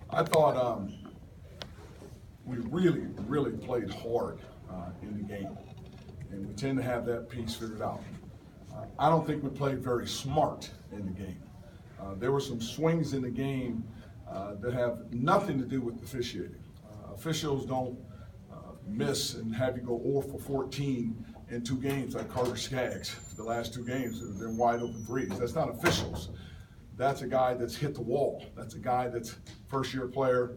I thought we really played hard in the game, and we tend to have that piece figured out. I don't think we played very smart in the game. There were some swings in the game that have nothing to do with officiating. Officials don't miss and have you go 0 for 14 in 2 games like Carter Skaggs. The last 2 games have been wide open threes. That's not officials. That's a guy that's hit the wall. That's a guy that's first-year player,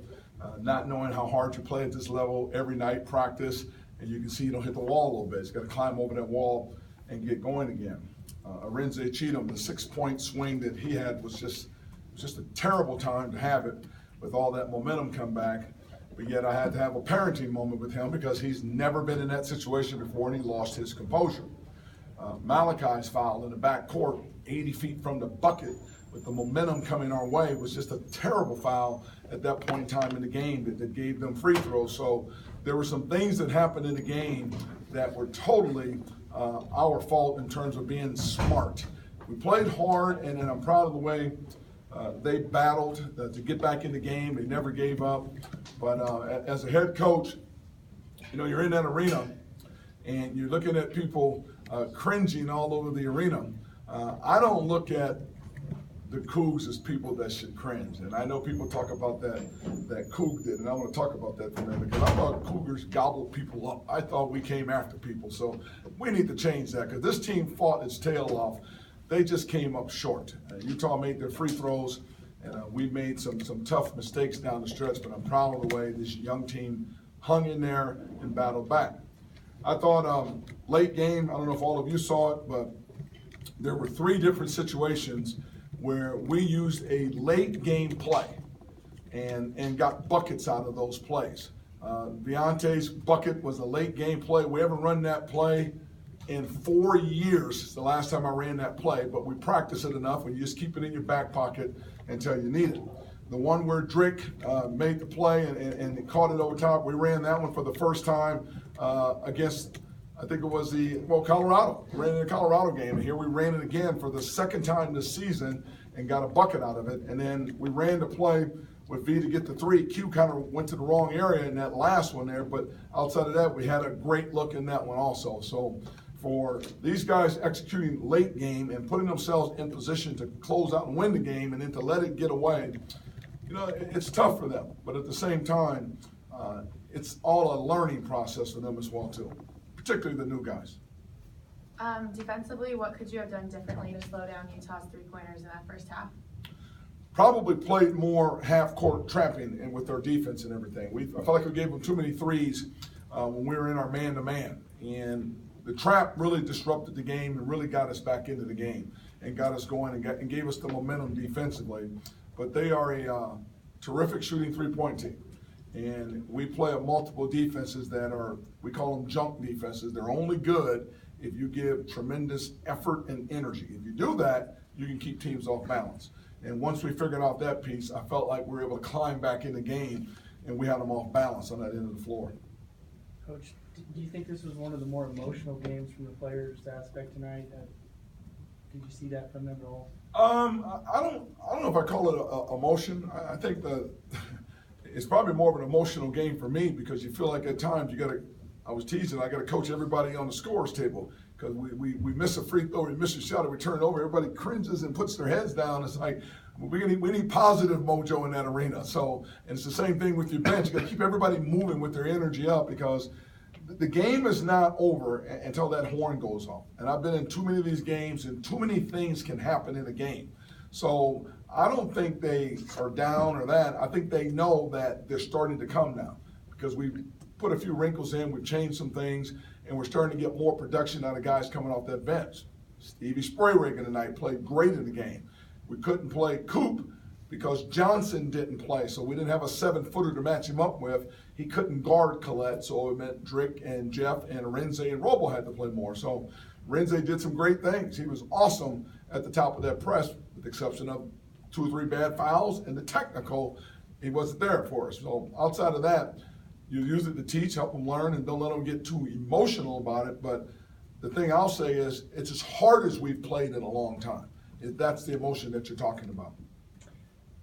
not knowing how hard you play at this level every night, practice, and you can see you don't hit the wall a little bit. He's got to climb over that wall and get going again. Arinze Cheatham, the 6-point swing that he had was just a terrible time to have it with all that momentum come back. But yet I had to have a parenting moment with him because he's never been in that situation before and he lost his composure. Malachi's foul in the backcourt, 80 feet from the bucket, with the momentum coming our way, was just a terrible foul at that point in time in the game that gave them free throws. So there were some things that happened in the game that were totally our fault in terms of being smart. We played hard, and I'm proud of the way they battled to get back in the game. They never gave up. But as a head coach, you know, you're in that arena, and you're looking at people cringing all over the arena. I don't look at the Cougs as people that should cringe. And I know people talk about that Coug did, and I want to talk about that for a minute, because I thought Cougars gobbled people up. I thought we came after people. So we need to change that, because this team fought its tail off. They just came up short. Utah made their free throws, and we made some tough mistakes down the stretch, but I'm proud of the way this young team hung in there and battled back. I thought late game, I don't know if all of you saw it, but there were 3 different situations where we used a late game play and got buckets out of those plays. Deontay's bucket was a late game play. We haven't run that play in 4 years. It's the last time I ran that play, but we practice it enough and you just keep it in your back pocket until you need it. The one where Drick made the play and caught it over top, we ran that one for the first time against, I think it was Colorado. We ran in the Colorado game, and here we ran it again for the second time this season and got a bucket out of it. And then we ran the play with V to get the 3. Q kind of went to the wrong area in that last one there, but outside of that, we had a great look in that one also. So for these guys executing late game and putting themselves in position to close out and win the game and then to let it get away, you know, it's tough for them. But at the same time, it's all a learning process for them as well too, particularly the new guys. Defensively, what could you have done differently to slow down Utah's 3-pointers in that first half? Probably played more half-court trapping and with our defense and everything. I felt like we gave them too many threes when we were in our man-to-man. And the trap really disrupted the game and really got us back into the game and got us going and gave us the momentum defensively. But they are a terrific shooting 3-point team. And we play a multiple defenses that are, we call them junk defenses. They're only good if you give tremendous effort and energy. If you do that, you can keep teams off balance. And once we figured out that piece, I felt like we were able to climb back in the game, and we had them off balance on that end of the floor. Coach, do you think this was one of the more emotional games from the players' aspect tonight? Did you see that from them at all? I don't know if I call it emotion. I think it's probably more of an emotional game for me, because you feel like at times I was teasing, I got to coach everybody on the scores table, because we miss a free throw, we miss a shot, and we turn it over, everybody cringes and puts their heads down. It's like, we need positive mojo in that arena. So, and it's the same thing with your bench. You got to keep everybody moving with their energy up, because the game is not over until that horn goes off. And I've been in too many of these games, and too many things can happen in a game. So I don't think they are down or that. I think they know that they're starting to come now, because we've put a few wrinkles in, we've changed some things, and we're starting to get more production out of guys coming off that bench. Stevie Sprayragan tonight played great in the game. We couldn't play Coop because Johnson didn't play, so we didn't have a 7-footer to match him up with. He couldn't guard Collette, so it meant Drick and Jeff and Arinze and Robo had to play more. So Arinze did some great things. He was awesome at the top of that press, with the exception of 2 or 3 bad fouls, and the technical, he wasn't there for us. So outside of that, you use it to teach, help them learn, and don't let them get too emotional about it. But the thing I'll say is, it's as hard as we've played in a long time. That's the emotion that you're talking about.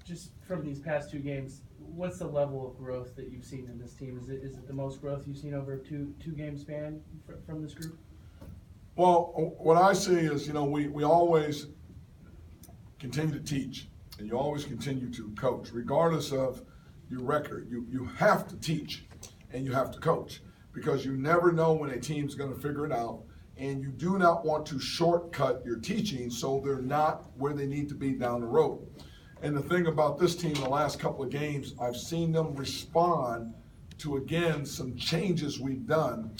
just from these past 2 games, what's the level of growth that you've seen in this team? Is it the most growth you've seen over a two game span from this group? Well, what I see is, we always continue to teach, and you always continue to coach, regardless of your record. You have to teach, and you have to coach, because you never know when a team's going to figure it out, and you do not want to shortcut your teaching so they're not where they need to be down the road. And the thing about this team, the last couple of games, I've seen them respond to, again, some changes we've done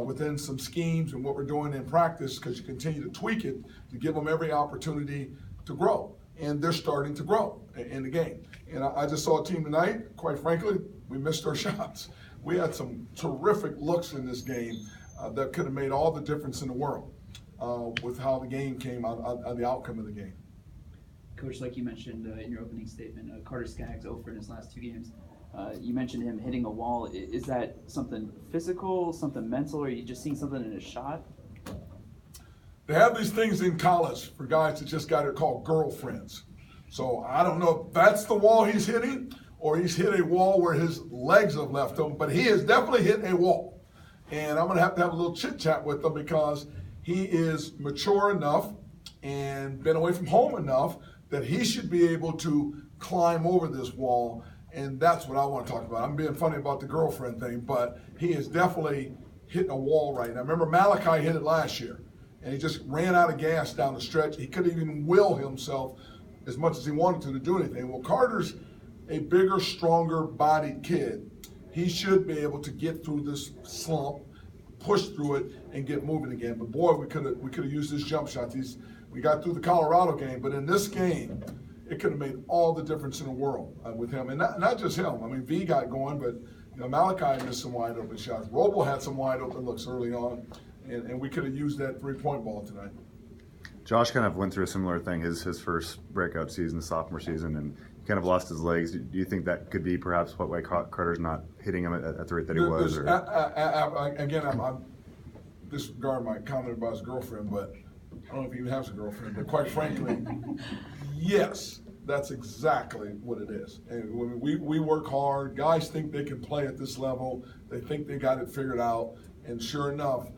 within some schemes and what we're doing in practice, because you continue to tweak it to give them every opportunity to grow. And they're starting to grow in the game. And I just saw a team tonight, quite frankly, we missed our shots. We had some terrific looks in this game that could have made all the difference in the world with how the game came out, the outcome of the game. Coach, like you mentioned in your opening statement, Carter Skaggs 0 for in his last 2 games. You mentioned him hitting a wall. Is that something physical, something mental, or are you just seeing something in his shot? They have these things in college for guys that just got it called girlfriends. So I don't know if that's the wall he's hitting, or he's hit a wall where his legs have left him, but he has definitely hit a wall. And I'm going to have a little chit-chat with him, because he is mature enough and been away from home enough that he should be able to climb over this wall. And that's what I want to talk about. I'm being funny about the girlfriend thing, but he is definitely hitting a wall right now. Remember, Malachi hit it last year, and he just ran out of gas down the stretch. He couldn't even will himself as much as he wanted to do anything. Well, Carter's a bigger, stronger bodied kid. He should be able to get through this slump, push through it, and get moving again. But boy, we could have used his jump shots. We got through the Colorado game, but in this game, it could have made all the difference in the world with him. And not just him. I mean, V got going, but Malachi missed some wide open shots. Roble had some wide open looks early on, and we could have used that 3-point ball tonight. Josh kind of went through a similar thing, his first breakout season, the sophomore season, and kind of lost his legs. Do you think that could be perhaps why Carter's not hitting him at the rate that he was? Again, I'm disregarding my comment about his girlfriend, but I don't know if he even has a girlfriend, but quite frankly, yes, that's exactly what it is. And when we work hard. Guys think they can play at this level. They think they got it figured out. And sure enough,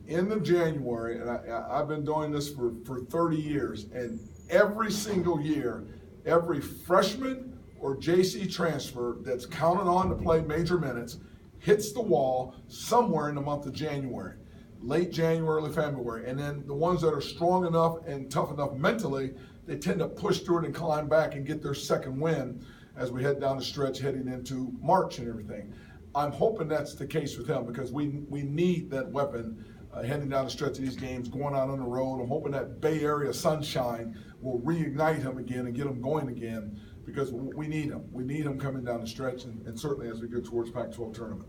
end of January, and I've been doing this for 30 years, and every single year, every freshman or JC transfer that's counted on to play major minutes hits the wall somewhere in the month of January. Late January, early February. And then the ones that are strong enough and tough enough mentally, they tend to push through it and climb back and get their second win as we head down the stretch heading into March and everything. I'm hoping that's the case with him, because we need that weapon heading down the stretch of these games, going out on the road. I'm hoping that Bay Area sunshine will reignite him again and get him going again, because we need him. We need him coming down the stretch, and certainly as we get towards Pac-12 tournament.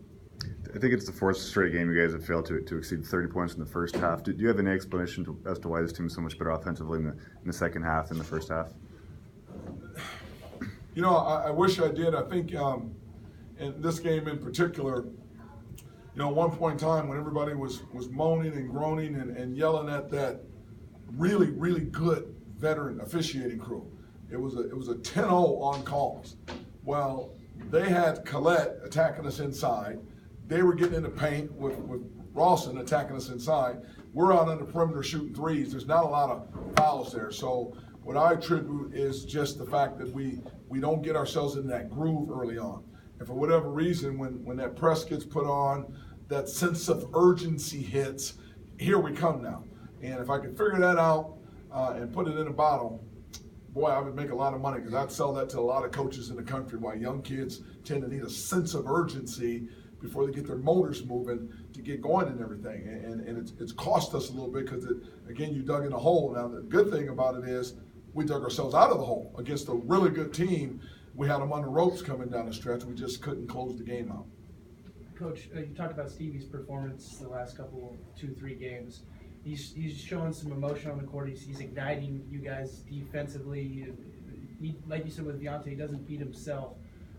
I think it's the 4th straight game you guys have failed to exceed 30 points in the first half. Do you have any explanation as to why this team is so much better offensively in the second half than the first half? I wish I did. I think in this game in particular, at one point in time when everybody was moaning and groaning and yelling at that really, really good veteran officiating crew, it was a 10-0 on calls. Well, they had Collette attacking us inside. They were getting in the paint with Rawson attacking us inside. We're out on the perimeter shooting threes. There's not a lot of fouls there. So what I attribute is just the fact that we don't get ourselves in that groove early on. And for whatever reason, when that press gets put on, that sense of urgency hits, here we come now. And if I could figure that out and put it in a bottle, boy, I would make a lot of money, because I'd sell that to a lot of coaches in the country, why young kids tend to need a sense of urgency before they get their motors moving to get going and everything. And it's cost us a little bit, because, again, you dug in a hole. Now, the good thing about it is we dug ourselves out of the hole against a really good team. We had them on the ropes coming down the stretch. We just couldn't close the game out. Coach, you talked about Stevie's performance the last couple, 2-3 games. He's showing some emotion on the court. He's igniting you guys defensively. He, like you said with Deontay, he doesn't beat himself.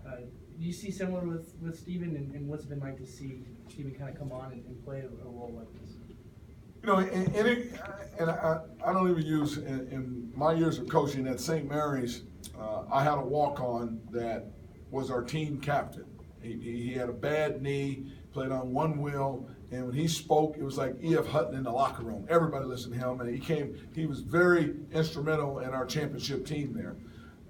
Do you see similar with Steven, and what's it been like to see Steven kind of come on and play a role like this? I don't even use, in my years of coaching at St. Mary's, I had a walk-on that was our team captain. He had a bad knee, played on one wheel, and when he spoke, it was like E.F. Hutton in the locker room. Everybody listened to him, and he was very instrumental in our championship team there.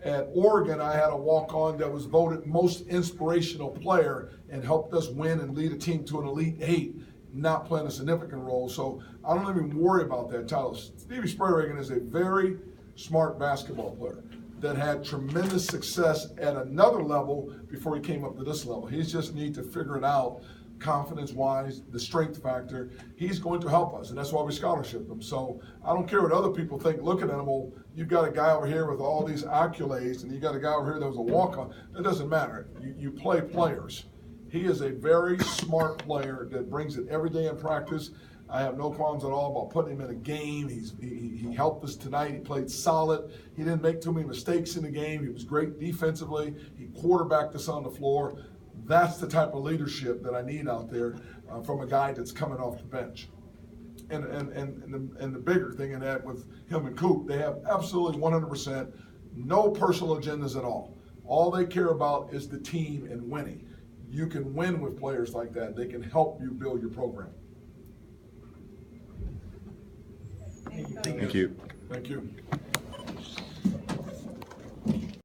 At Oregon, I had a walk-on that was voted most inspirational player and helped us win and lead a team to an Elite Eight, not playing a significant role. So I don't even worry about that title. Stevie Sprayregan is a very smart basketball player that had tremendous success at another level before he came up to this level. He just needs to figure it out confidence-wise, the strength factor. He's going to help us, and that's why we scholarship him. So I don't care what other people think looking at him. Well, you've got a guy over here with all these accolades, and you got a guy over here that was a walk-on. It doesn't matter. You play players. He is a very smart player that brings it every day in practice. I have no qualms at all about putting him in a game. He helped us tonight. He played solid. He didn't make too many mistakes in the game. He was great defensively. He quarterbacked us on the floor. That's the type of leadership that I need out there from a guy that's coming off the bench. And the bigger thing in that with him and Coop, they have absolutely 100% no personal agendas at all. All they care about is the team and winning. You can win with players like that. They can help you build your program. Thank you. Thank you.